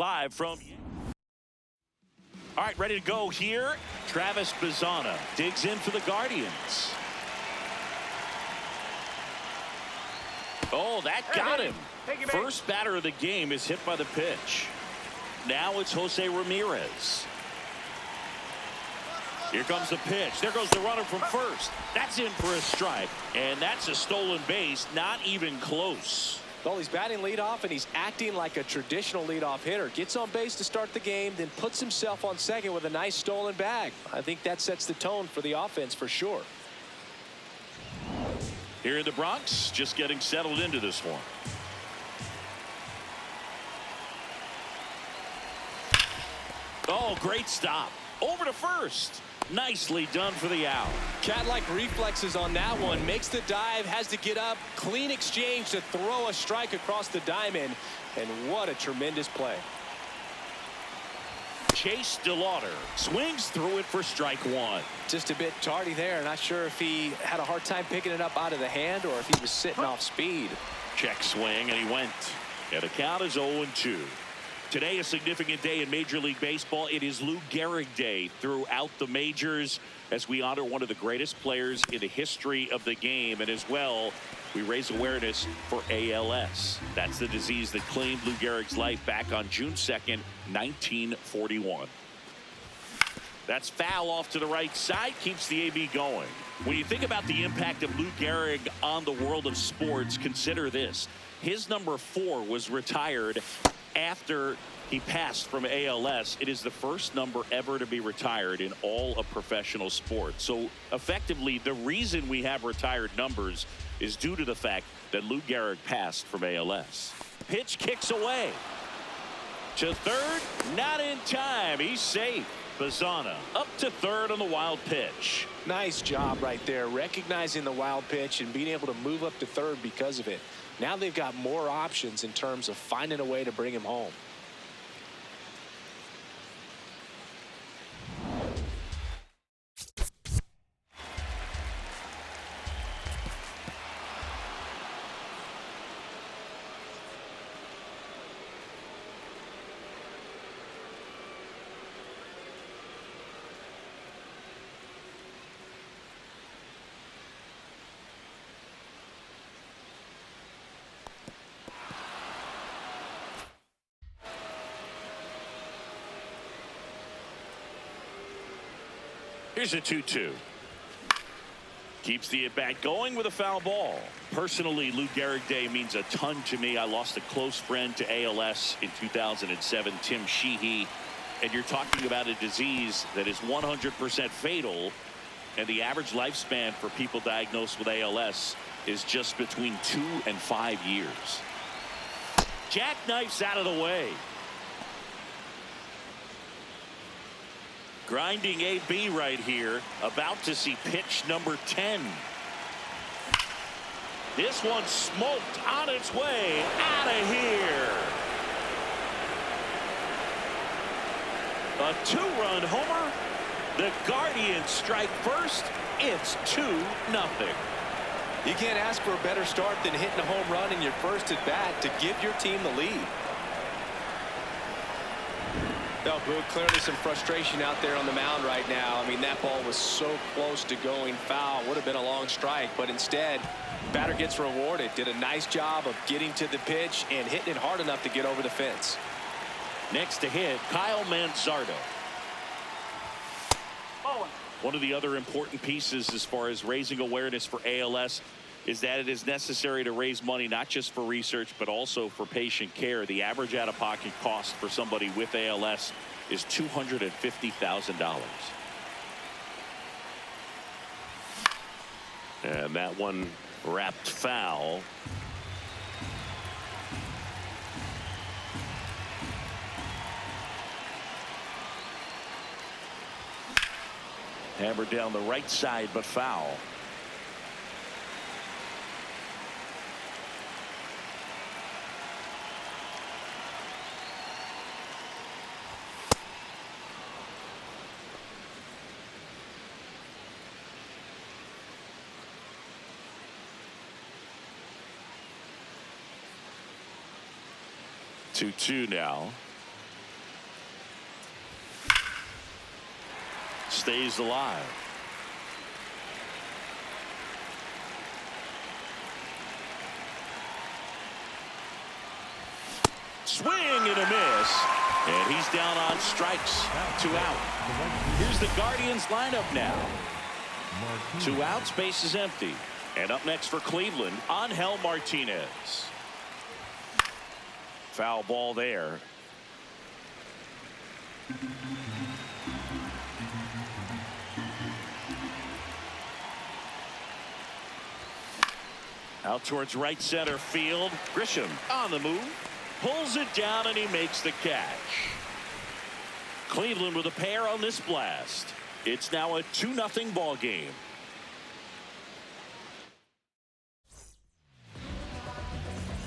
live from... All right, ready to go here. Travis Bazzana digs in for the Guardians. Oh, that got him. First batter of the game is hit by the pitch. Now it's Jose Ramirez. Here comes the pitch. There goes the runner from first. That's in for a strike. And that's a stolen base. Not even close. Well, he's batting leadoff, and he's acting like a traditional leadoff hitter. Gets on base to start the game, then puts himself on second with a nice stolen bag. I think that sets the tone for the offense for sure. Here in the Bronx, just getting settled into this one. Oh, great stop. Over to first. Nicely done for the out. Cat-like reflexes on that one. Makes the dive, has to get up. Clean exchange to throw a strike across the diamond. And what a tremendous play. Chase DeLauder swings through it for strike one. Just a bit tardy there. Not sure if he had a hard time picking it up out of the hand or if he was sitting off speed. Check swing, and he went. And the count is 0-2. Today, a significant day in Major League Baseball. It is Lou Gehrig Day throughout the majors as we honor one of the greatest players in the history of the game. And as well, we raise awareness for ALS. That's the disease that claimed Lou Gehrig's life back on June 2nd, 1941. That's foul off to the right side, keeps the AB going. When you think about the impact of Lou Gehrig on the world of sports, consider this. His number 4 was retired after he passed from ALS. It is the first number ever to be retired in all of professional sports. So effectively, the reason we have retired numbers is due to the fact that Lou Gehrig passed from ALS. Pitch kicks away to third, not in time. He's safe. Bazzana up to third on the wild pitch. Nice job right there, recognizing the wild pitch and being able to move up to third because of it. Now they've got more options in terms of finding a way to bring him home. Here's a 2-2. Keeps the at-bat going with a foul ball. Personally, Lou Gehrig Day means a ton to me. I lost a close friend to ALS in 2007, Tim Sheehy. And you're talking about a disease that is 100% fatal. And the average lifespan for people diagnosed with ALS is just between 2 and 5 years. Jackknifes out of the way. Grinding AB right here, about to see pitch number 10. This one smoked on its way out of here. A 2-run homer. The Guardians strike first. It's 2-0. You can't ask for a better start than hitting a home run in your first at bat to give your team the lead. No, Boog, clearly some frustration out there on the mound right now. I mean, that ball was so close to going foul. Would have been a long strike, but instead, batter gets rewarded. Did a nice job of getting to the pitch and hitting it hard enough to get over the fence. Next to hit, Kyle Manzardo. One of the other important pieces as far as raising awareness for ALS is that it is necessary to raise money not just for research but also for patient care. The average out-of-pocket cost for somebody with ALS is $250,000. And that one wrapped foul. Hammered down the right side, but foul. Two now. stays alive. Swing and a miss. And he's down on strikes. 2 out. Here's the Guardians lineup now. 2 outs, base is empty. And up next for Cleveland, Angel Martinez. Foul ball there. Out towards right center field. Grisham on the move. Pulls it down and he makes the catch. Cleveland with a pair on this blast. It's now a 2-0 ball game.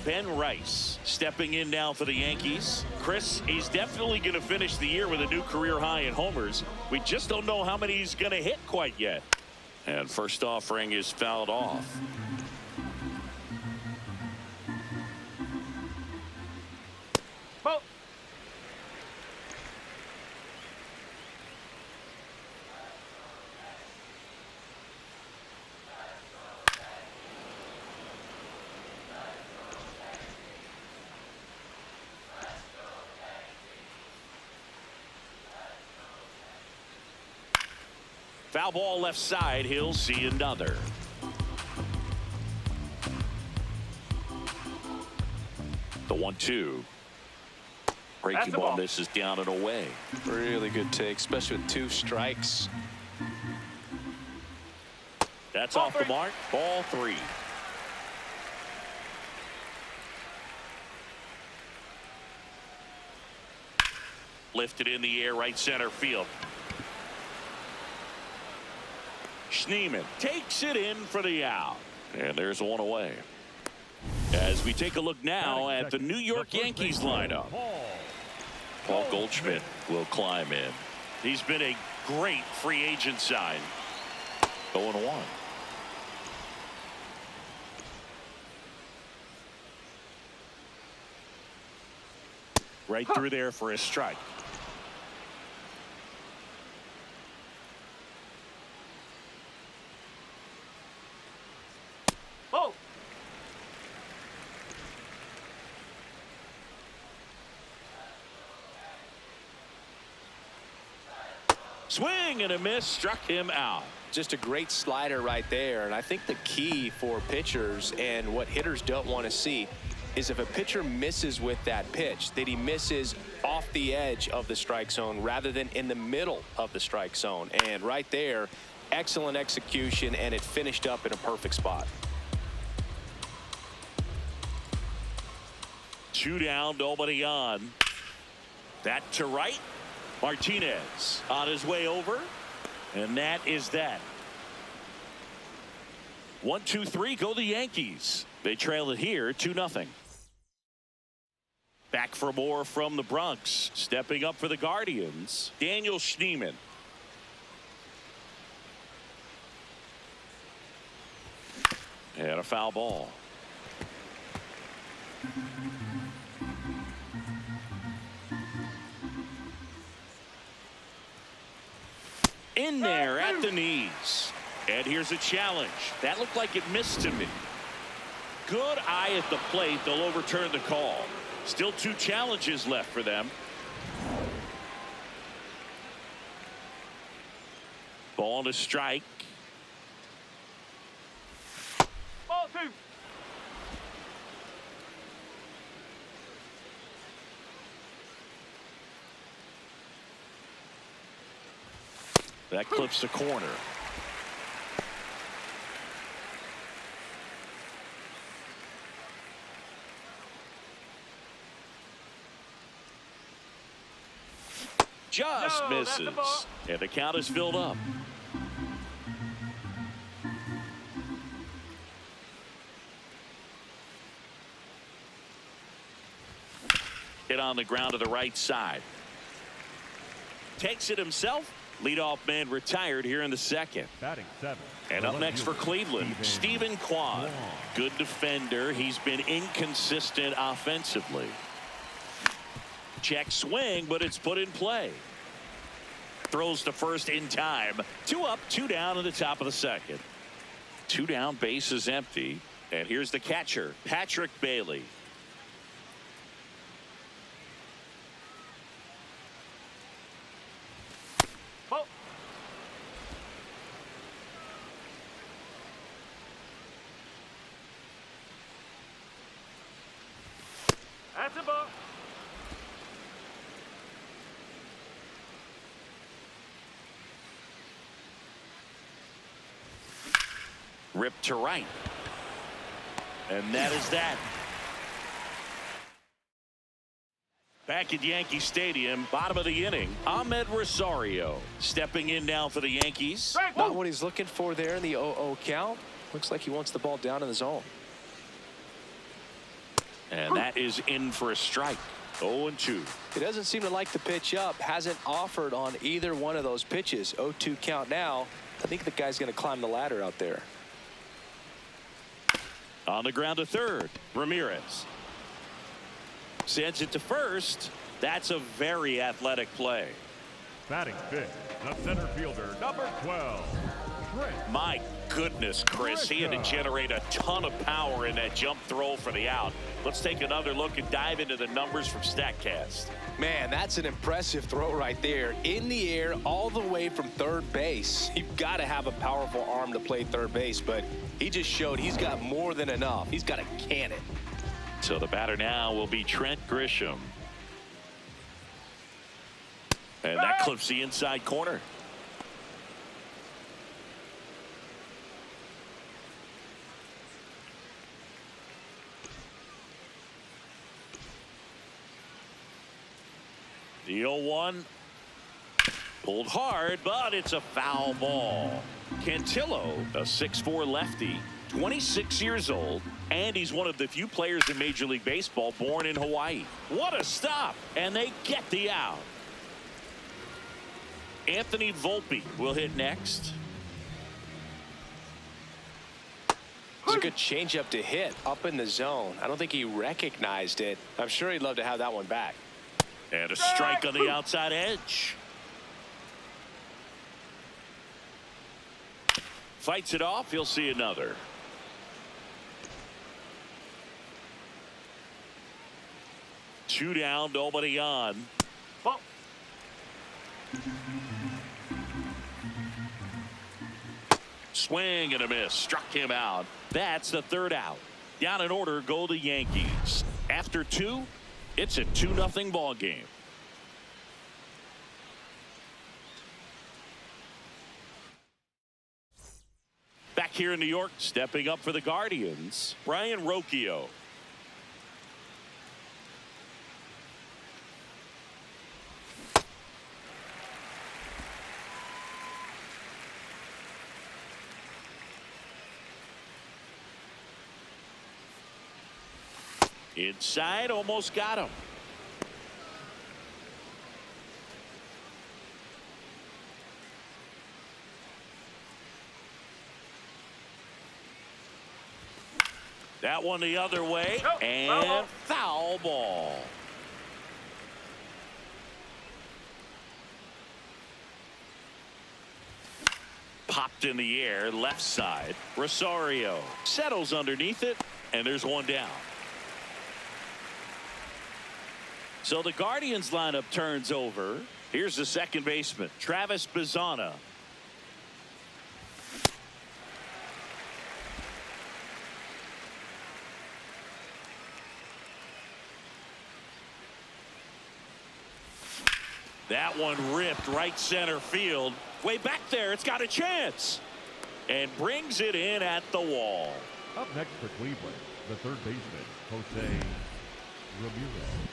Ben Rice stepping in now for the Yankees. Chris, he's definitely going to finish the year with a new career high in homers. We just don't know how many he's going to hit quite yet. And first offering is fouled off. Oh. Foul ball left side. He'll see another. The 1-2. Breaking ball misses down and away. Really good take, especially with 2 strikes. That's off the mark. Ball 3. Lifted in the air, right center field. Schneeman takes it in for the out. And there's one away. As we take a look now at the New York Yankees lineup. Paul Goldschmidt will climb in. He's been a great free agent sign. 0-1. Right through there for a strike. Oh. Swing and a miss, struck him out. Just a great slider right there. And I think the key for pitchers and what hitters don't want to see is if a pitcher misses with that pitch, that he misses off the edge of the strike zone rather than in the middle of the strike zone. And right there, excellent execution, and it finished up in a perfect spot. 2 down, nobody on. That to right. Martinez on his way over. And that is that. 1-2-3, go the Yankees. They trail it here 2-0. Back for more from the Bronx. Stepping up for the Guardians, Daniel Schneeman. And a foul ball. In there at the knees. And here's a challenge. That looked like it missed to me. Good eye at the plate. They'll overturn the call. Still 2 challenges left for them. Ball to strike. Ball 2. That clips the corner. Just misses. And the count is filled up. Hit on the ground to the right side. Takes it himself. Leadoff man retired here in the second. Batting 7. And up next for Cleveland, Stephen Kwan. Good defender. He's been inconsistent offensively. Check swing, but it's put in play. throws to first in time. 2 up, 2 down in the top of the second. 2 down, base is empty. And here's the catcher, Patrick Bailey. Oh. That's a ball. Ripped to right. And that is that. Back at Yankee Stadium, bottom of the inning, Ahmed Rosario stepping in now for the Yankees. Not what he's looking for there in the 0-0 count. Looks like he wants the ball down in the zone. And that is in for a strike. 0-2. He doesn't seem to like the pitch up. Hasn't offered on either one of those pitches. 0-2 count now. I think the guy's going to climb the ladder out there. On the ground to third, Ramirez sends it to first. That's a very athletic play. Batting fifth, the center fielder, number 12. My goodness, Chris, he had to generate a ton of power in that jump throw for the out. Let's take another look and dive into the numbers from StatCast. Man, that's an impressive throw right there. In the air, all the way from third base. You've got to have a powerful arm to play third base, but he just showed he's got more than enough. He's got a cannon. So the batter now will be Trent Grisham. And that clips the inside corner. The 0-1 pulled hard, but it's a foul ball. Cantillo, a 6'4" lefty, 26 years old, and he's one of the few players in Major League Baseball born in Hawaii. What a stop, and they get the out. Anthony Volpe will hit next. It's a good changeup to hit up in the zone. I don't think he recognized it. I'm sure he'd love to have that one back. And a strike on the outside edge. Fights it off. He'll see another. Two down, nobody on. Ball. Swing and a miss. Struck him out. That's the third out. Down in order go the Yankees. After 2, it's a 2-0 ball game. Back here in New York, stepping up for the Guardians, Brian Rocchio. Inside, almost got him. That one the other way, and foul ball. Popped in the air, left side. Rosario settles underneath it, and there's one down. So the Guardians lineup turns over. Here's the second baseman, Travis Bazzana. That one ripped right center field. Way back there, it's got a chance. And brings it in at the wall. Up next for Cleveland, the third baseman, Jose Ramirez.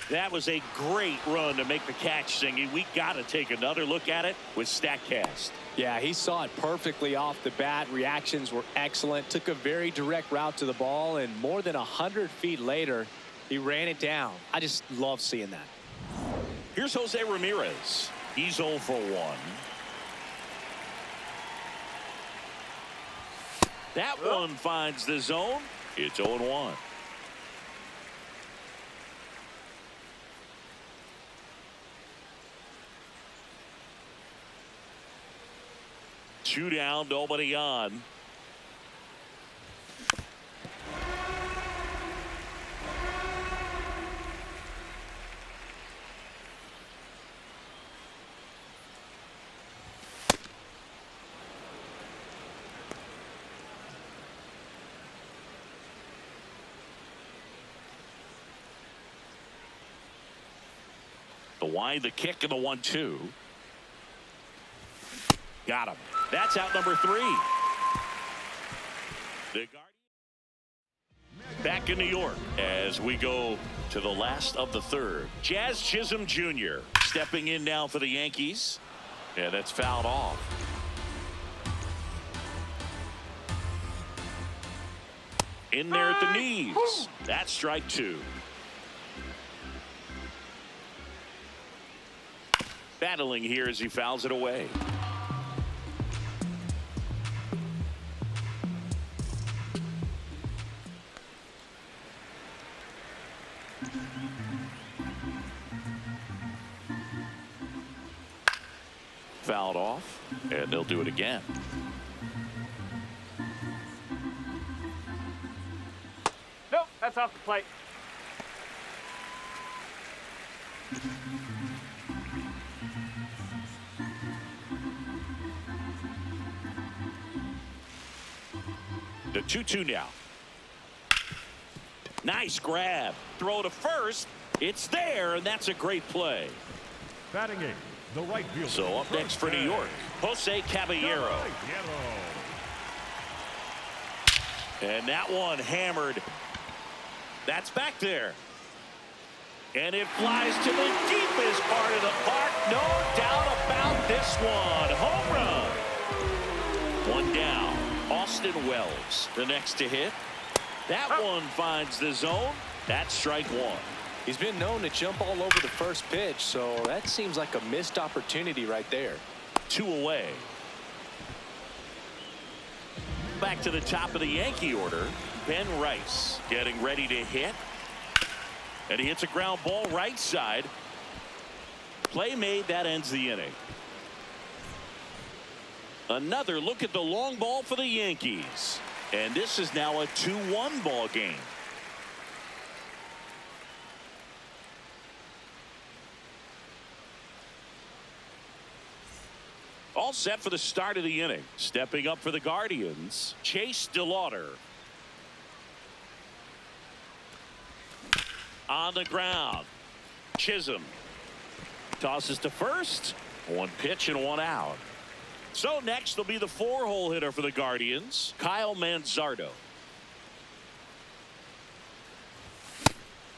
That was a great run to make the catch, Singy. We got to take another look at it with StatCast. Yeah, he saw it perfectly off the bat. Reactions were excellent. Took a very direct route to the ball, and more than 100 feet later, he ran it down. I just love seeing that. Here's Jose Ramirez. He's 0 for 1. That one finds the zone. It's 0-1. 2 down, nobody on. The wide, the kick, and the 1-2. Got him. That's out number 3. The Guardians back in New York as we go to the last of the third. Jazz Chisholm Jr. stepping in now for the Yankees. Yeah, that's fouled off. In there at the knees. That's strike 2. Battling here as he fouls it away. Fouled off, and they'll do it again. Nope, that's off the plate. The 2-2 now. Nice grab. Throw to first. It's there, and that's a great play. Batting eighth, the right fielder. So up next for New York, Jose Caballero. And that one hammered. That's back there. And it flies to the deepest part of the park. No doubt about this one. Home run. One down. Austin Wells, the next to hit. That one finds the zone. That's strike 1. He's been known to jump all over the first pitch, so that seems like a missed opportunity right there. 2 away. Back to the top of the Yankee order. Ben Rice getting ready to hit. And he hits a ground ball right side. Play made. That ends the inning. Another look at the long ball for the Yankees. And this is now a 2-1 ball game. All set for the start of the inning. Stepping up for the Guardians, Chase DeLauder. On the ground. Chisholm tosses to first. 1 pitch and 1 out. So next will be the 4-hole hitter for the Guardians, Kyle Manzardo.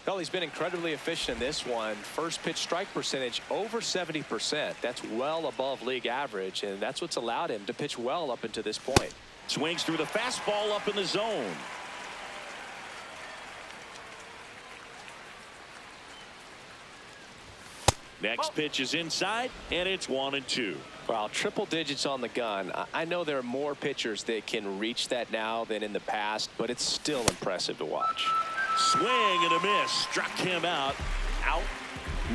Well, he's been incredibly efficient in this one. First pitch strike percentage over 70%. That's well above league average, and that's what's allowed him to pitch well up until this point. Swings through the fastball up in the zone. Next pitch is inside, and it's 1-2. Well, triple digits on the gun. I know there are more pitchers that can reach that now than in the past, but it's still impressive to watch. Swing and a miss. Struck him out. Out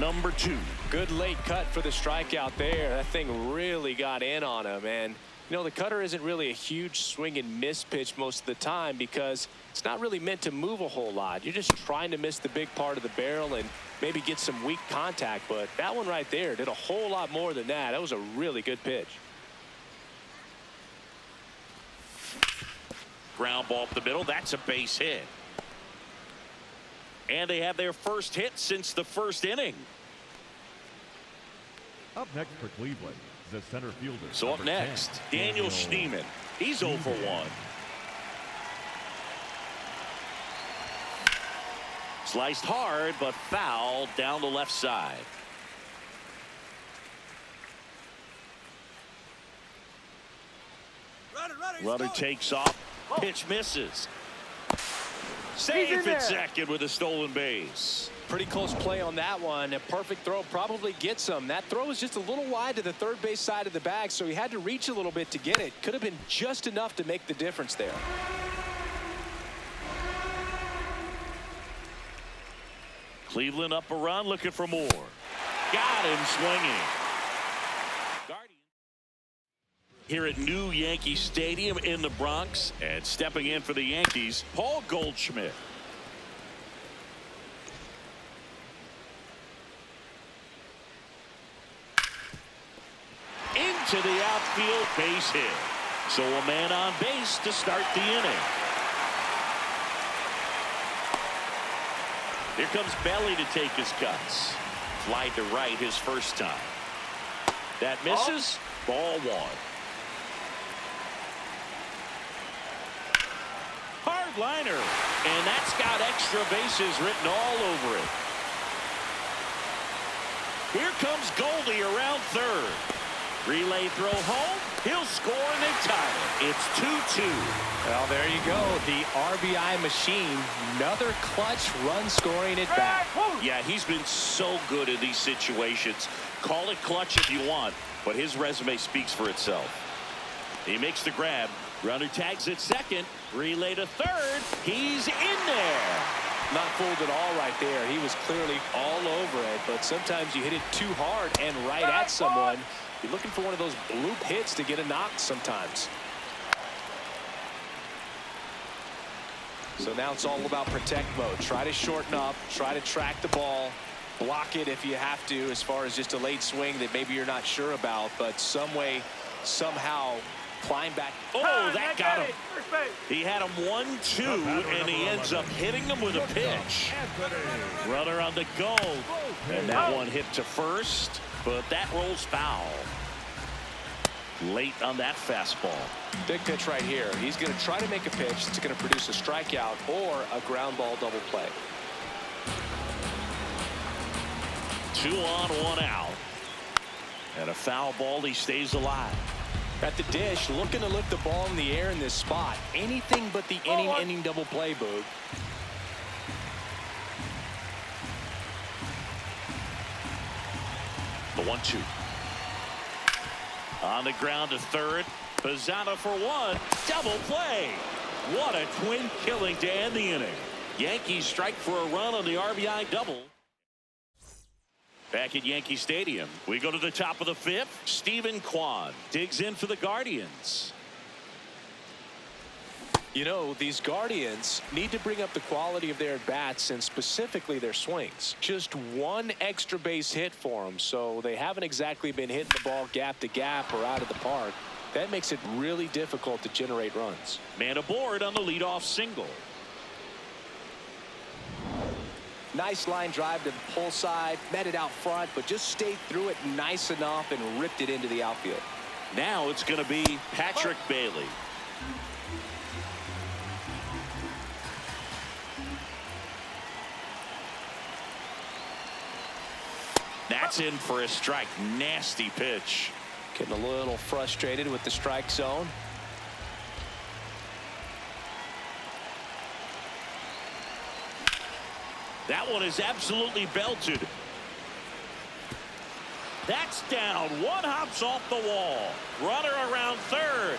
number 2. Good late cut for the strikeout there. That thing really got in on him. And, you know, the cutter isn't really a huge swing and miss pitch most of the time because it's not really meant to move a whole lot. You're just trying to miss the big part of the barrel and maybe get some weak contact. But that one right there did a whole lot more than that. That was a really good pitch. Ground ball up the middle. That's a base hit. And they have their first hit since the first inning. Up next for Cleveland, the center fielder. So up next, Daniel Schneemann. He's 0 for 1. Sliced hard, but foul down the left side. Runner takes off. Pitch misses. Safe at second with a stolen base. Pretty close play on that one. A perfect throw probably gets him. That throw was just a little wide to the third base side of the bag, so he had to reach a little bit to get it. Could have been just enough to make the difference there. Cleveland up a run, looking for more. Got him swinging. Guardians. Here at new Yankee Stadium in the Bronx, and stepping in for the Yankees, Paul Goldschmidt. Into the outfield, base hit. So a man on base to start the inning. Here comes Belly to take his cuts. Fly to right his first time. That misses. Ball one. Hard liner. And that's got extra bases written all over it. Here comes Goldie around third. Relay throw home. He'll score and they tie it. It's 2-2. Well, there you go. The RBI machine. Another clutch run scoring at bat. Yeah, he's been so good in these situations. Call it clutch if you want, but his resume speaks for itself. He makes the grab. Runner tags at second. Relay to third. He's in there. Not fooled at all right there. He was clearly all over it, but sometimes you hit it too hard and right at someone. You're looking for one of those bloop hits to get a knock sometimes. So now it's all about protect mode. Try to shorten up, try to track the ball, block it if you have to, as far as just a late swing that maybe you're not sure about, but some way, somehow climb back. Oh, that got him. He had him 1-2, and he ends up hitting him with a pitch. Runner on the go. And that one hit to first, but that rolls foul. Late on that fastball. Big pitch right here. He's going to try to make a pitch that's going to produce a strikeout or a ground ball double play. 2 on, 1 out. And a foul ball. He stays alive. At the dish, looking to lift the ball in the air in this spot. Anything but the inning double play, Boog. The 1-2. On the ground to third. Pizzana for one. Double play. What a twin killing to end the inning. Yankees strike for a run on the RBI double. Back at Yankee Stadium, we go to the top of the fifth. Steven Kwan digs in for the Guardians. You know, these Guardians need to bring up the quality of their bats and specifically their swings. Just one extra base hit for them, so they haven't exactly been hitting the ball gap to gap or out of the park. That makes it really difficult to generate runs. Man aboard on the leadoff single. Nice line drive to the pull side, met it out front, but just stayed through it nice enough and ripped it into the outfield. Now it's going to be Patrick Bailey. That's in for a strike. Nasty pitch. Getting a little frustrated with the strike zone. That one is absolutely belted. That's down. One hops off the wall. Runner around third.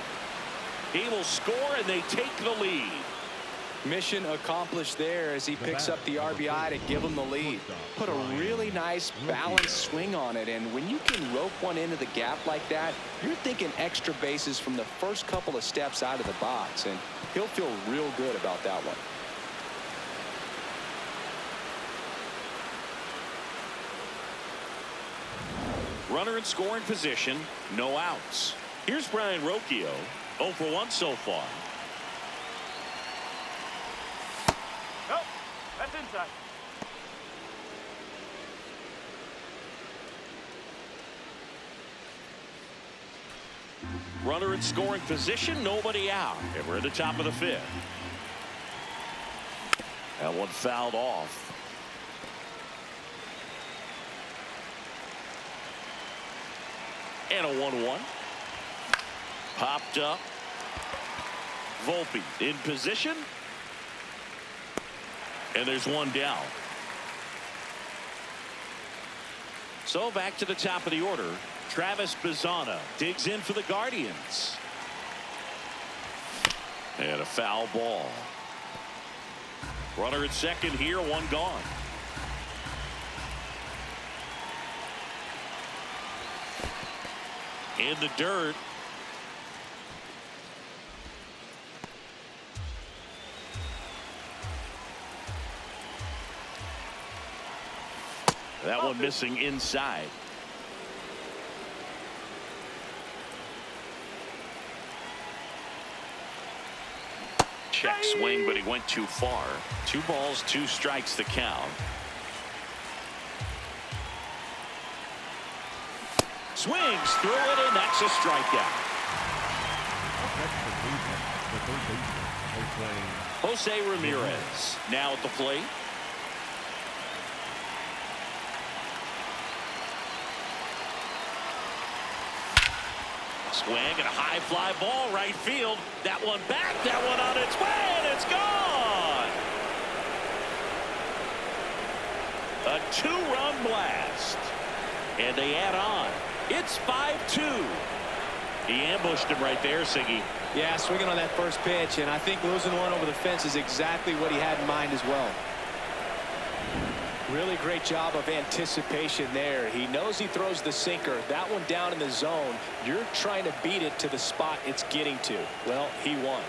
He will score and they take the lead. Mission accomplished there as he picks up the RBI to give him the lead. Put a really nice balanced swing on it, and when you can rope one into the gap like that, you're thinking extra bases from the first couple of steps out of the box, and he'll feel real good about that one. Runner in scoring position, no outs. Here's Brian Rocchio, 0 for 1 so far. Nope, that's inside. Runner in scoring position, nobody out. And we're at the top of the fifth. That one fouled off. And a 1-1. Popped up. Volpe in position. And there's one down. So back to the top of the order. Travis Pizzana digs in for the Guardians. And a foul ball. Runner at second here, one gone. In the dirt. That one missing inside. Check swing, but he went too far. 2 balls, 2 strikes, the count. Swings through it, and that's a strikeout. The third baseman, Jose Ramirez now at the plate. Swing and a high fly ball right field. That one back, that one on its way, and it's gone. A 2-run blast. And they add on. It's 5-2. He ambushed him right there, Siggy. Yeah, swinging on that first pitch, and I think losing one over the fence is exactly what he had in mind as well. Really great job of anticipation there. He knows he throws the sinker. That one down in the zone. You're trying to beat it to the spot it's getting to. Well, he won.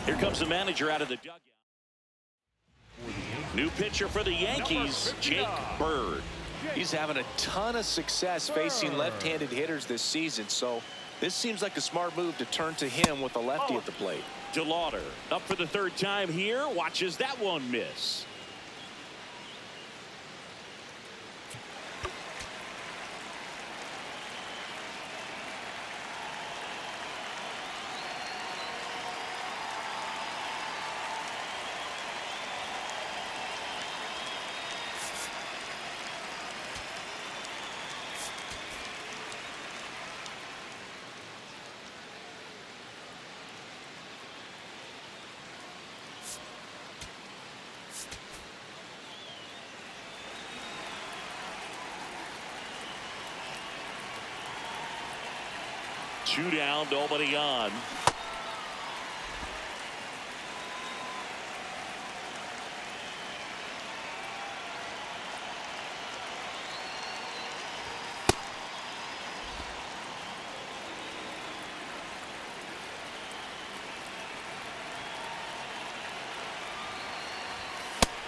Here comes the manager out of the dugout. New pitcher for the Yankees, Jake Bird. He's having a ton of success facing left-handed hitters this season, so this seems like a smart move to turn to him with a lefty at the plate. DeLauder up for the 3rd time here, watches that one miss. Two down, nobody on.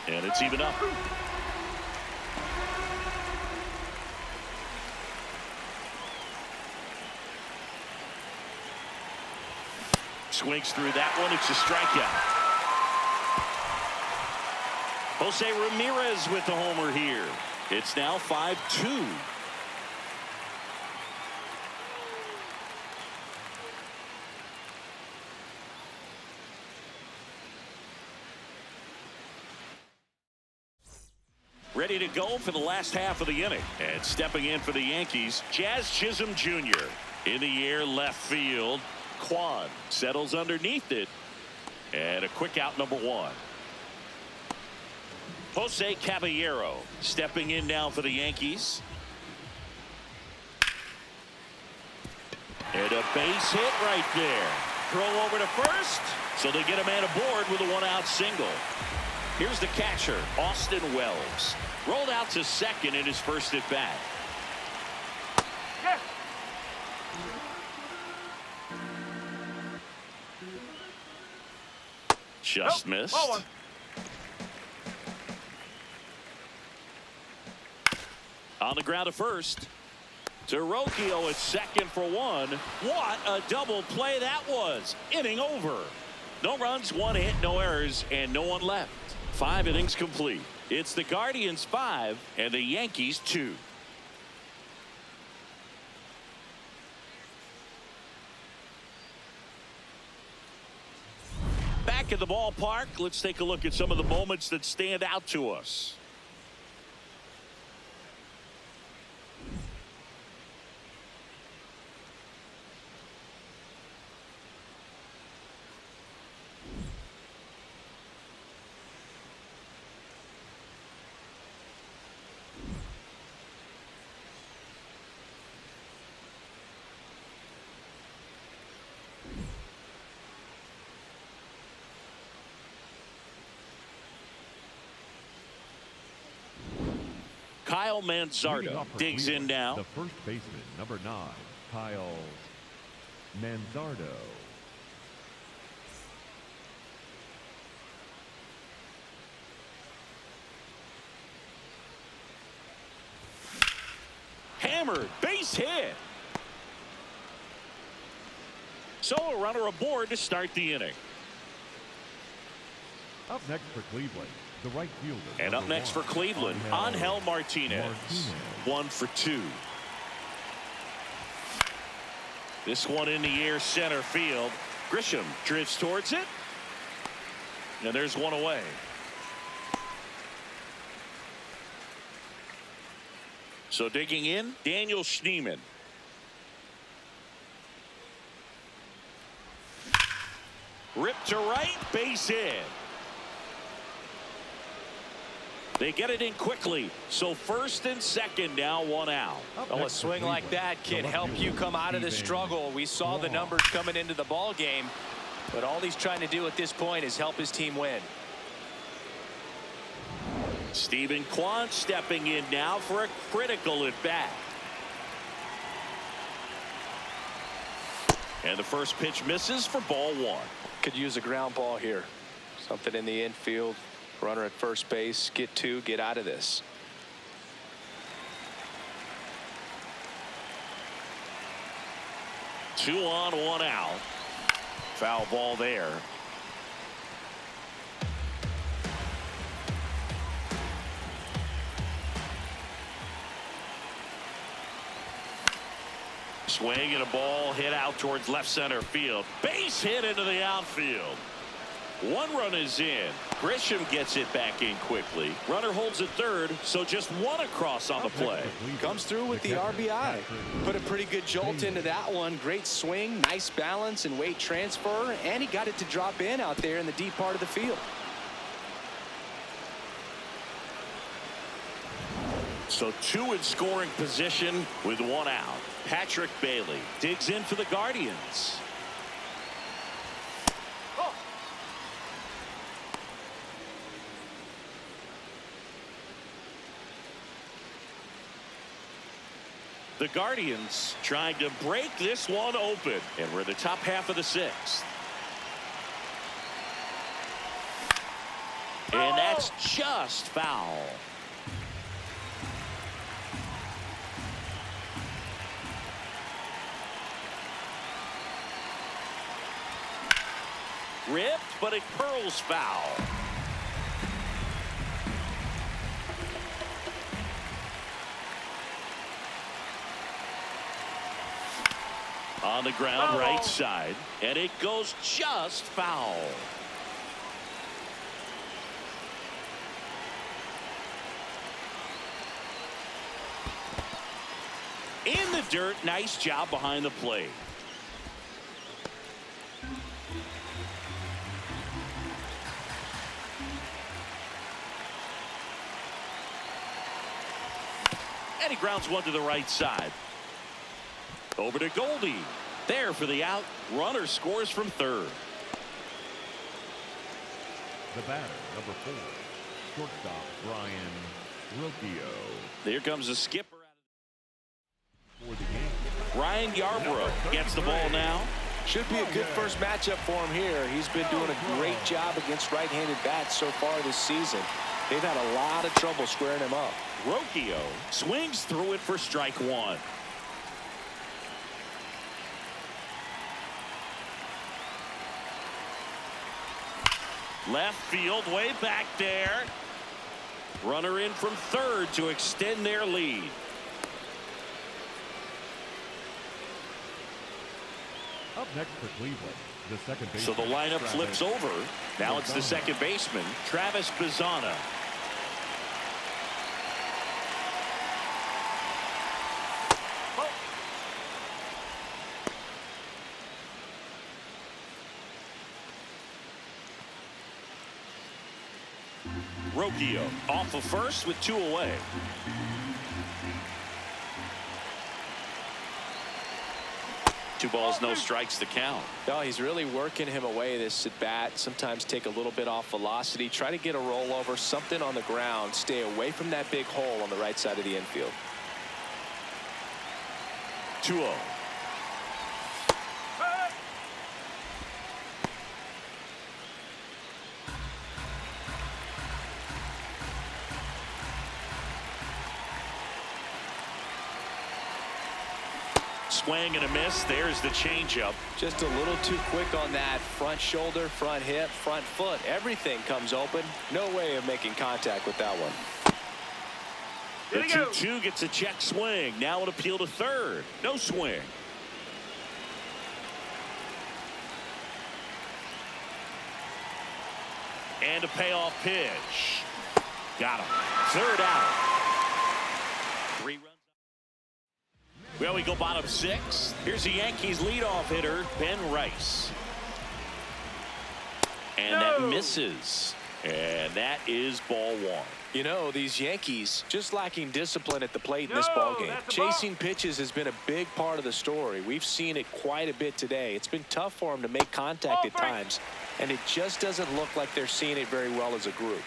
And it's even up. Swings through that one. It's a strikeout. Jose Ramirez with the homer here. It's now 5-2. Ready to go for the last half of the inning. And stepping in for the Yankees, Jazz Chisholm Jr. In the air, left field. Quan settles underneath it, and a quick out, number 1. Jose Caballero stepping in now for the Yankees. And a base hit right there. Throw over to first, so they get a man aboard with a 1-out single. Here's the catcher, Austin Wells. Rolled out to second in his first at bat. Yes. Just missed. Ball 1. On the ground to first. To Rocchio at second for 1. What a double play that was. Inning over. No runs, 1 hit, no errors, and no one left. 5 innings complete. It's the Guardians 5 and the Yankees 2. Back at the ballpark, let's take a look at some of the moments that stand out to us. Kyle Manzardo digs in now. The first baseman, number 9, Kyle Manzardo. hammered. Base hit. So a runner aboard to start the inning. Up next for Cleveland, the right fielder. And up next for Cleveland, Angel Martinez. 1 for 2. This one in the air, center field. Grisham drifts towards it. And there's one away. So digging in, Daniel Schneemann. Ripped to right, base hit. They get it in quickly. So first and second, now 1 out. Well, a swing like that can help you come out of the struggle. We saw the numbers coming into the ball game, but all he's trying to do at this point is help his team win. Stephen Kwan stepping in now for a critical at bat. And the first pitch misses for ball 1. Could use a ground ball here. Something in the infield. Runner at first base. Get 2. Get out of this. Two on, 1 out. Foul ball there. Swing and a ball hit out towards left center field. Base hit into the outfield. 1 run is in. Grisham gets it back in quickly. Runner holds at third, so just 1 across on the play. Comes through with the RBI. Put a pretty good jolt into that one. Great swing, nice balance and weight transfer, and he got it to drop in out there in the deep part of the field. So 2 in scoring position with 1 out. Patrick Bailey digs in for the Guardians. The Guardians trying to break this one open, and we're in the top half of the 6th. And that's just foul. Ripped, but it curls foul. On the ground, right side, and it goes just foul. In the dirt, nice job behind the plate. And he grounds one to the right side. Over to Goldie. There for the out. Runner scores from third. The batter, number 4, shortstop Brian Rocchio. There comes the skipper For the game. Ryan Yarbrough gets the ball now. Should be a good first matchup for him here. He's been doing a great job against right-handed bats so far this season. They've had a lot of trouble squaring him up. Rocchio swings through it for strike 1. Left field, way back there. Runner in from third to extend their lead. Up next for Cleveland, the second baseman. So the lineup flips over. Now it's the second baseman, Travis Bazzana. Rocchio off of first with 2 away. Two balls, no strikes to count. No, he's really working him away this at bat. Sometimes take a little bit off velocity. Try to get a rollover, something on the ground. Stay away from that big hole on the right side of the infield. 2-0. Swing and a miss. There's the changeup. Just a little too quick on that front shoulder, front hip, front foot. Everything comes open. No way of making contact with that one. The 2-2 gets a check swing. Now an appeal to third. No swing. And a payoff pitch. Got him. Third out. 3 runs. Well, we go bottom 6. Here's the Yankees leadoff hitter, Ben Rice. And that misses. And that is ball 1. You know, these Yankees just lacking discipline at the plate in this ballgame. Chasing pitches has been a big part of the story. We've seen it quite a bit today. It's been tough for them to make contact at times, and it just doesn't look like they're seeing it very well as a group.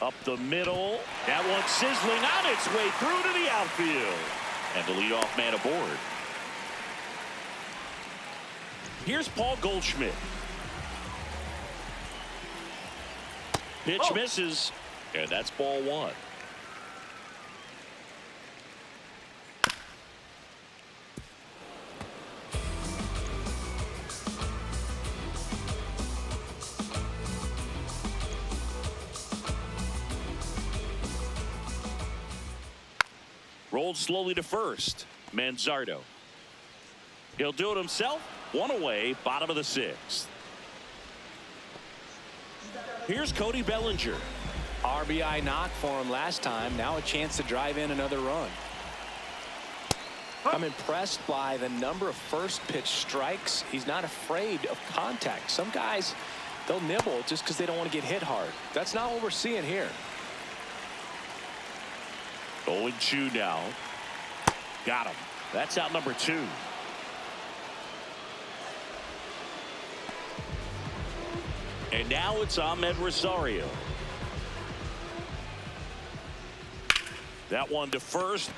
Up the middle. That one sizzling on its way through to the outfield. And the leadoff man aboard. Here's Paul Goldschmidt. Pitch misses, and that's ball 1. Rolled slowly to first. Manzardo. He'll do it himself. 1 away, bottom of the 6th. Here's Cody Bellinger. RBI knock for him last time. Now a chance to drive in another run. I'm impressed by the number of first pitch strikes. He's not afraid of contact. Some guys, they'll nibble just because they don't want to get hit hard. That's not what we're seeing here. 0-2 now. Got him. That's out number 2. And now it's Ahmed Rosario. That one to first.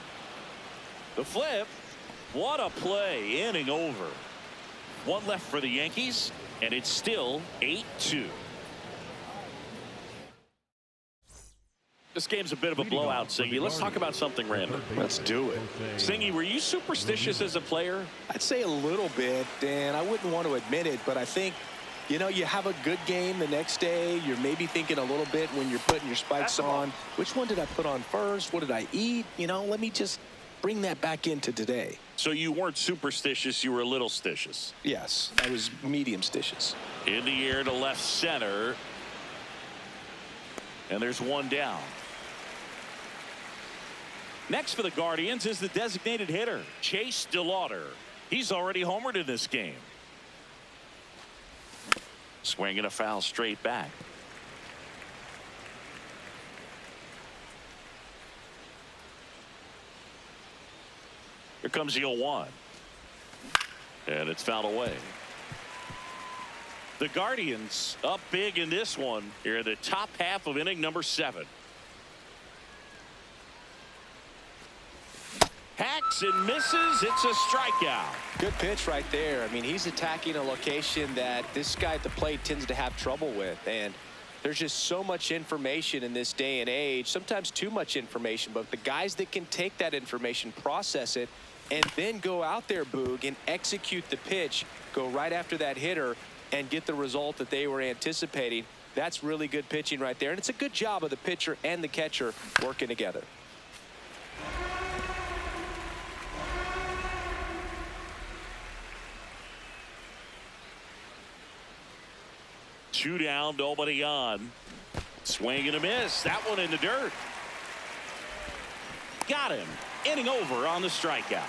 The flip. What a play. Inning over. 1 left for the Yankees, and it's still 8-2. This game's a bit of a blowout, Singy. Let's talk about something random. Let's do it. Singy, were you superstitious as a player? I'd say a little bit, and I wouldn't want to admit it, but I think, you know, you have a good game the next day. You're maybe thinking a little bit when you're putting your spikes on. Which one did I put on first? What did I eat? You know, let me just bring that back into today. So you weren't superstitious, you were a little stitious. Yes, I was medium stitious. In the air to left center. And there's 1 down. Next for the Guardians is the designated hitter, Chase DeLauder. He's already homered in this game. Swinging a foul straight back. Here comes the 0-1. And it's fouled away. The Guardians up big in this one here in the top half of inning number 7. Hacks and misses. It's a strikeout. Good pitch right there. I mean, he's attacking a location that this guy at the plate tends to have trouble with. And there's just so much information in this day and age, sometimes too much information. But the guys that can take that information, process it, and then go out there, Boog, and execute the pitch, go right after that hitter, and get the result that they were anticipating. That's really good pitching right there. And it's a good job of the pitcher and the catcher working together. Two down, nobody on. Swing and a miss. That one in the dirt. Got him. Inning over on the strikeout.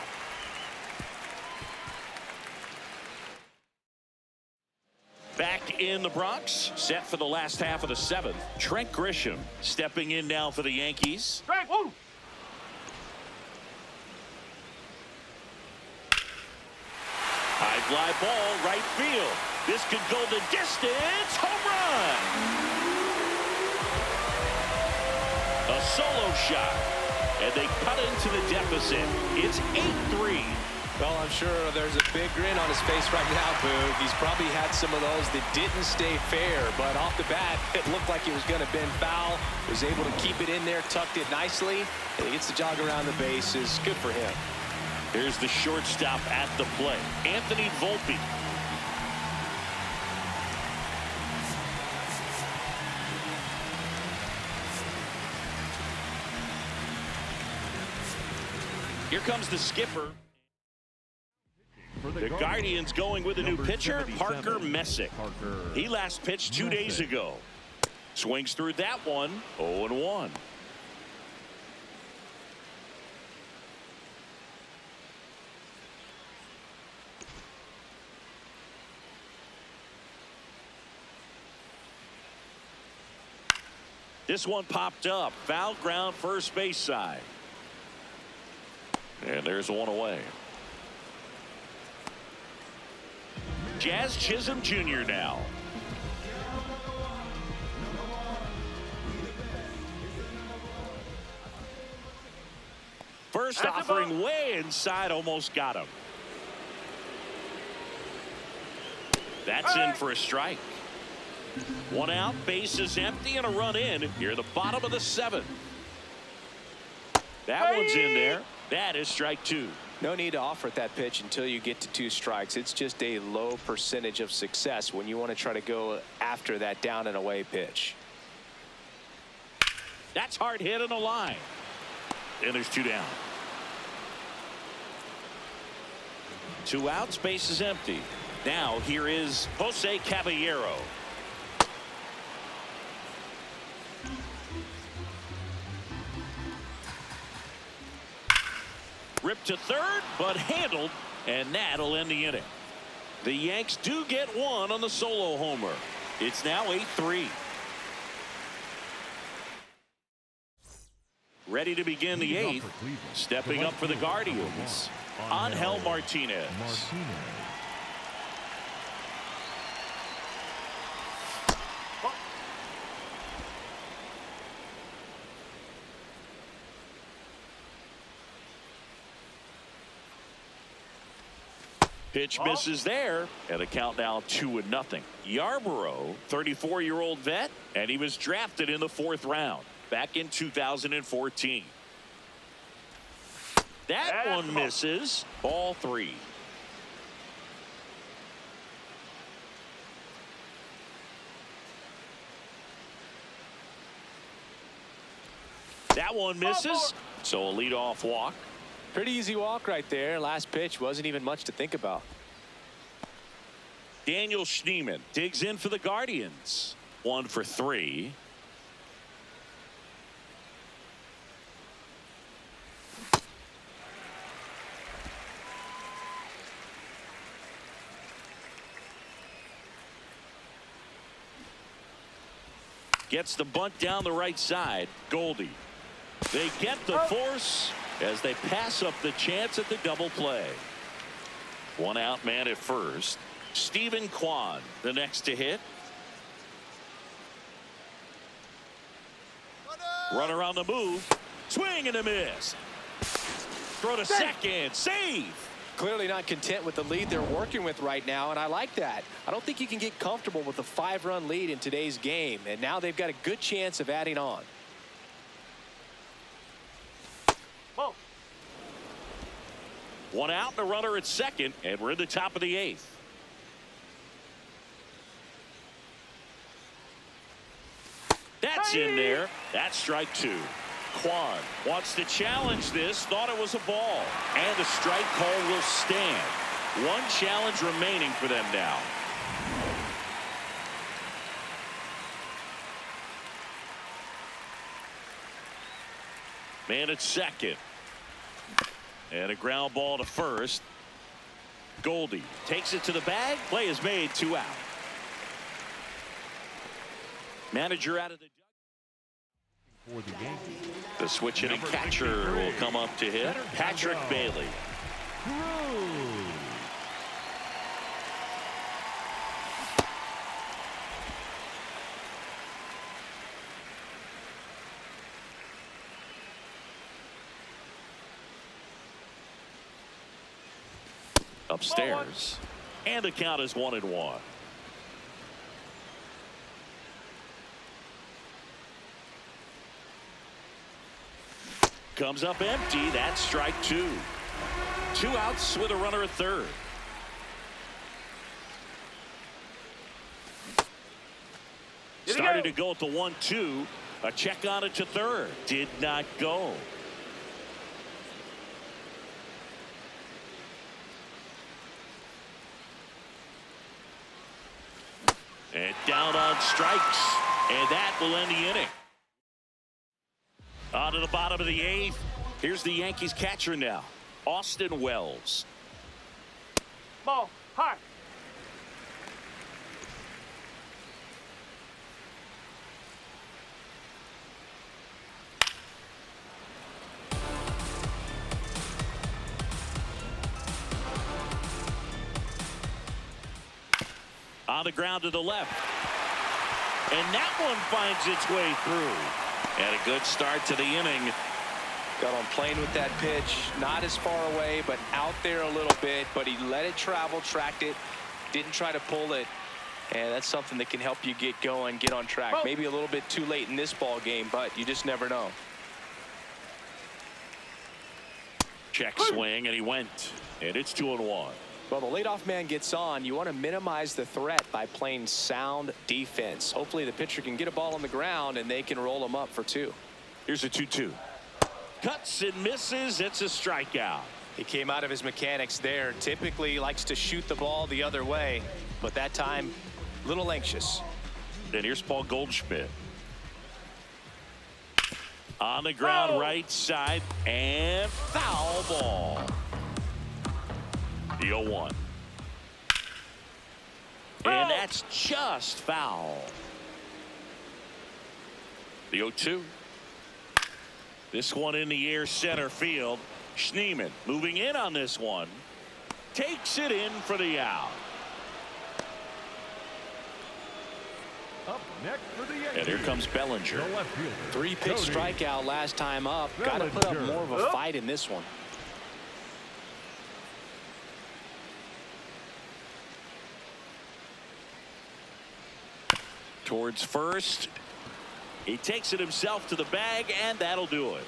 Back in the Bronx, set for the last half of the 7th. Trent Grisham stepping in now for the Yankees. Strike, woo! High fly ball, right field. This could go the distance. Home run! A solo shot, and they cut into the deficit. It's 8-3. Well, I'm sure there's a big grin on his face right now, Boog. He's probably had some of those that didn't stay fair, but off the bat, it looked like it was going to bend foul. Was able to keep it in there, tucked it nicely, and he gets the jog around the bases. Good for him. Here's the shortstop at the plate, Anthony Volpe. Here comes the skipper. The Guardians going with a new pitcher, Parker Messick. He last pitched 2 days ago. Swings through that one, 0-1. This one popped up, foul ground first base side. And there's one away. Jazz Chisholm Jr. now. First offering way inside, almost got him. That's in for a strike. One out, base is empty, and a run in here, the bottom of the 7th. That one's in there. That is strike 2. No need to offer at that pitch until you get to 2 strikes. It's just a low percentage of success when you want to try to go after that down and away pitch. That's hard hit on the line. And there's 2 down. 2 outs, base is empty. Now here is Jose Caballero. Ripped to third, but handled, and that'll end the inning. The Yanks do get one on the solo homer. It's now 8-3. Ready to begin the 8th. Stepping up for the Guardians, Angel Martinez. Pitch misses there, and the count now 2-0. Yarborough, 34-year-old vet, and he was drafted in the 4th round back in 2014. That one misses. Ball 3. That one misses. So a leadoff walk. Pretty easy walk right there. Last pitch wasn't even much to think about. Daniel Schneemann digs in for the Guardians. 1 for 3. Gets the bunt down the right side. Goldie. They get the force as they pass up the chance at the double play. 1 out man at first. Stephen Kwan, the next to hit. Runner on the move. Swing and a miss. Throw to second. Save. Clearly not content with the lead they're working with right now, and I like that. I don't think you can get comfortable with a 5-run lead in today's game, and now they've got a good chance of adding on. Whoa. 1 out and a runner at second, and we're in the top of the 8th. That's in there. That's strike 2. Kwan wants to challenge this, thought it was a ball, and the strike call will stand. 1 challenge remaining for them now. Man at second. And a ground ball to first. Goldie takes it to the bag. Play is made. 2 out. Manager out of the For the Yankees, The switch hitting catcher will come up to hit. Patrick Bailey. Upstairs. And the count is 1-1. Comes up empty. That's strike 2. 2 outs with a runner at third. Started to go at the 1-2. A check on it to third. Did not go. And down on strikes. And that will end the inning. On to the bottom of the 8th. Here's the Yankees catcher now, Austin Wells. Ball, high. On the ground to the left. And that one finds its way through. And a good start to the inning. Got on plane with that pitch. Not as far away, but out there a little bit. But he let it travel, tracked it, didn't try to pull it. And that's something that can help you get going, get on track. Maybe a little bit too late in this ball game, but you just never know. Check swing, and he went. And it's 2-1. Well, the leadoff man gets on. You want to minimize the threat by playing sound defense. Hopefully the pitcher can get a ball on the ground and they can roll him up for 2. Here's a 2-2. Cuts and misses. It's a strikeout. He came out of his mechanics there. Typically likes to shoot the ball the other way, but that time a little anxious. And here's Paul Goldschmidt. On the ground, right side, and foul ball. The 0-1. And that's just foul. The 0-2. This one in the air, center field. Schneemann moving in on this one. Takes it in for the out. Up next for the Yankees. And here comes Bellinger. The left fielder, 3-pitch strikeout last time up. Got to put up more of a fight in this one. Towards first. He takes it himself to the bag, and that'll do it.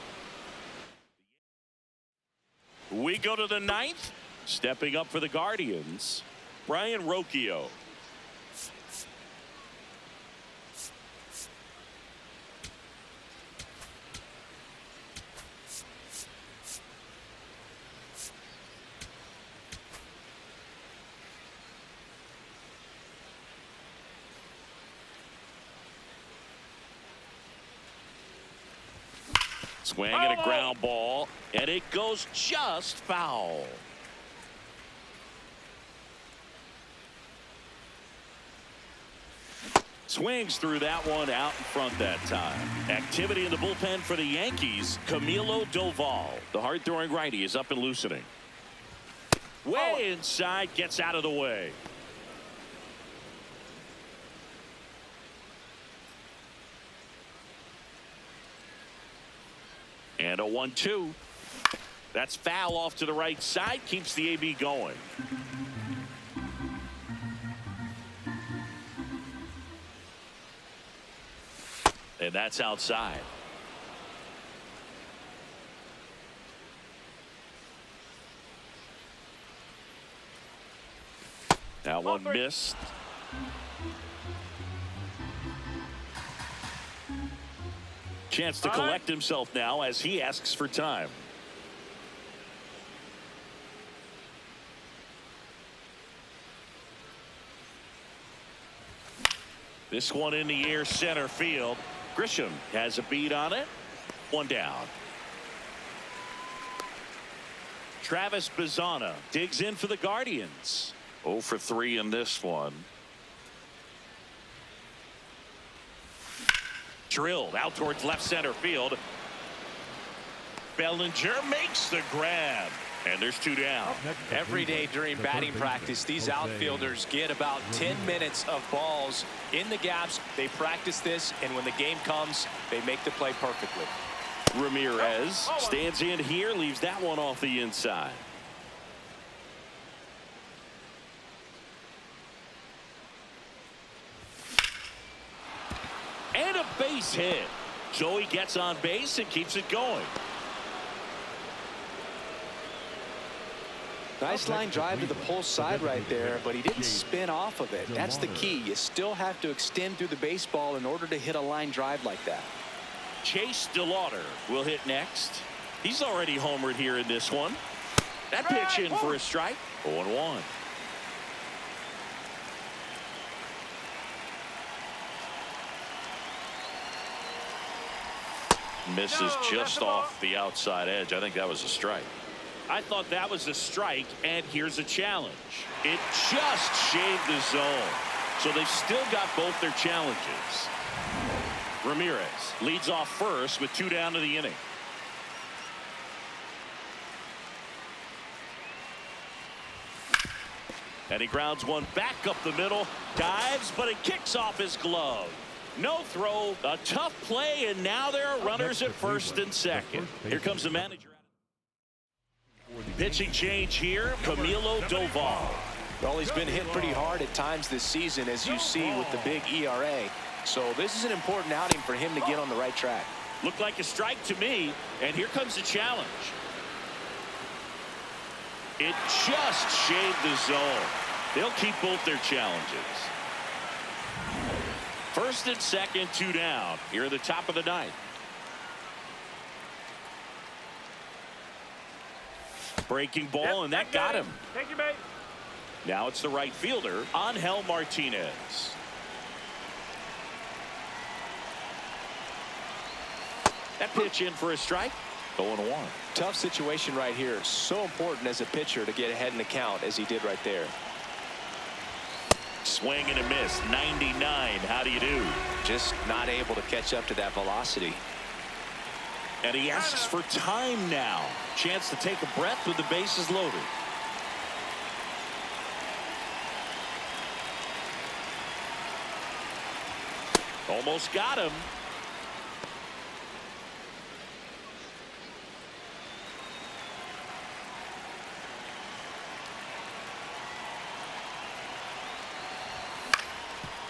We go to the 9th. Stepping up for the Guardians, Brian Rocchio. Swing and a ground ball, and it goes just foul. Swings through that one out in front that time. Activity in the bullpen for the Yankees. Camilo Doval, the hard-throwing righty, is up and loosening. Way inside, gets out of the way. And a 1-2. That's foul off to the right side. Keeps the AB going. And that's outside. That one missed. Chance to collect himself now as he asks for time. This one in the air, center field. Grisham has a beat on it. One down. Travis Bazzana digs in for the Guardians. 0 for 3 in this one. Drilled out towards left center field. Bellinger makes the grab. And there's 2 down. Every day during batting practice, these outfielders get about 10 minutes of balls in the gaps. They practice this, and when the game comes, they make the play perfectly. Ramirez stands in here, leaves that one off the inside. base hit. So he gets on base and keeps it going. Nice line drive to the pull side right there, but he didn't spin off of it. That's the key. You still have to extend through the baseball in order to hit a line drive like that. Chase DeLauder will hit next. He's already homered here in this one. That pitch in for a strike. 0-1. Misses just off the outside edge. I think that was a strike. I thought that was a strike, and here's a challenge. It just shaved the zone. So they've still got both their challenges. Ramirez leads off first with 2 down to the inning. And he grounds one back up the middle, dives, but it kicks off his glove. No throw, a tough play, and now there are runners at first and second. Here comes the manager. Pitching change here, Camilo Doval. Well, he's been hit pretty hard at times this season, as you see with the big ERA. So this is an important outing for him to get on the right track. Looked like a strike to me, and here comes the challenge. It just shaved the zone. They'll keep both their challenges. First and second, 2 down. Here at the top of the ninth. Breaking ball, and that got him. Thank you, mate. Now it's the right fielder, Angel Martinez. That pitch in for a strike. 0-1. Tough situation right here. So important as a pitcher to get ahead in the count as he did right there. Swing and a miss. 99. How do you do? Just not able to catch up to that velocity. And he asks for time now. Chance to take a breath with the bases loaded. Almost got him.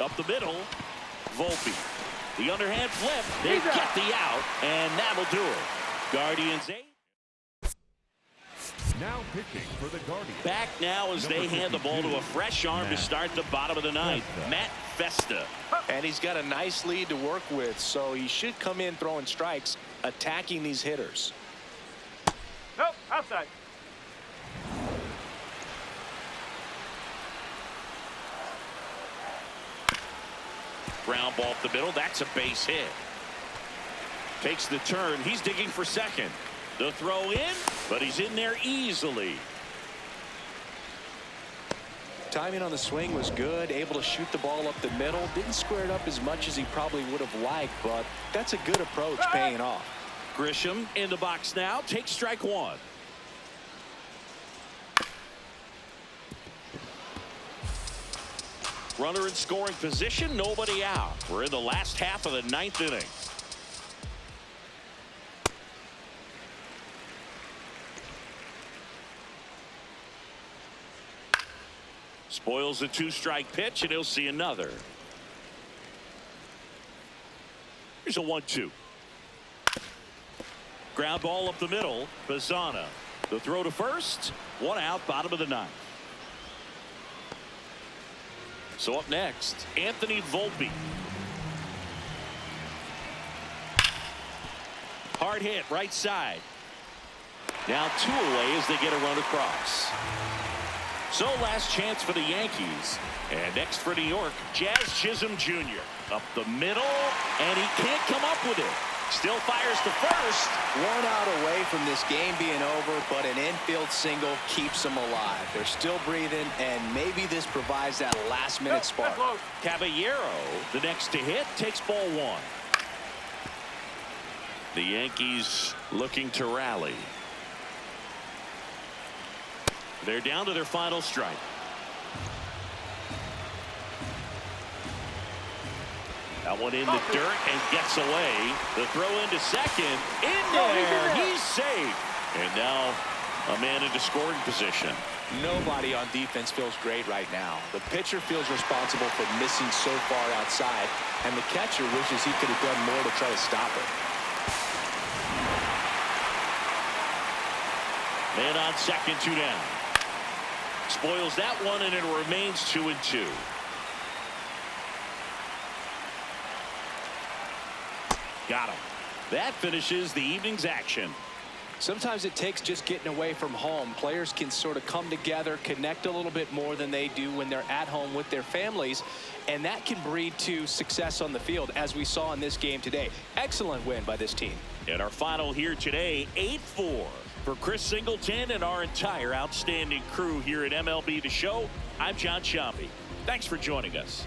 Up the middle, Volpe. The underhand flip. They get the out, and that'll do it. Guardians 8. Now pitching for the Guardians. Back now as they hand the ball to a fresh arm to start the bottom of the ninth. Matt Festa. And he's got a nice lead to work with, so he should come in throwing strikes, attacking these hitters. Nope, outside. Ground ball up the middle. That's a base hit. Takes the turn. He's digging for second. The throw in, but he's in there easily. Timing on the swing was good. Able to shoot the ball up the middle. Didn't square it up as much as he probably would have liked, but that's a good approach, paying off. Grisham in the box now. Takes strike 1. Runner in scoring position, nobody out. We're in the last half of the ninth inning. Spoils the 2-strike pitch, and he'll see another. Here's a 1-2. Ground ball up the middle. Bazzana. The throw to first. 1 out, bottom of the ninth. So up next, Anthony Volpe. Hard hit, right side. Now 2 away as they get a run across. So last chance for the Yankees. And next for New York, Jazz Chisholm Jr. Up the middle, and he can't come up with it. Still fires to first. 1 out away from this game being over, but an infield single keeps them alive. They're still breathing, and maybe this provides that last-minute spark. Caballero, the next to hit, takes ball 1. The Yankees looking to rally. They're down to their final strike. That one in the dirt and gets away. The throw into second. In there. He's safe. And now a man into scoring position. Nobody on defense feels great right now. The pitcher feels responsible for missing so far outside, and the catcher wishes he could have done more to try to stop it. Man on second, 2 down. Spoils that one, and it remains 2-2. Got him. That finishes the evening's action. Sometimes it takes just getting away from home. Players can sort of come together, connect a little bit more than they do when they're at home with their families, and that can breed to success on the field, as we saw in this game today. Excellent win by this team. And our final here today, 8-4. For Chris Singleton and our entire outstanding crew here at MLB The Show, I'm John Sciambi. Thanks for joining us.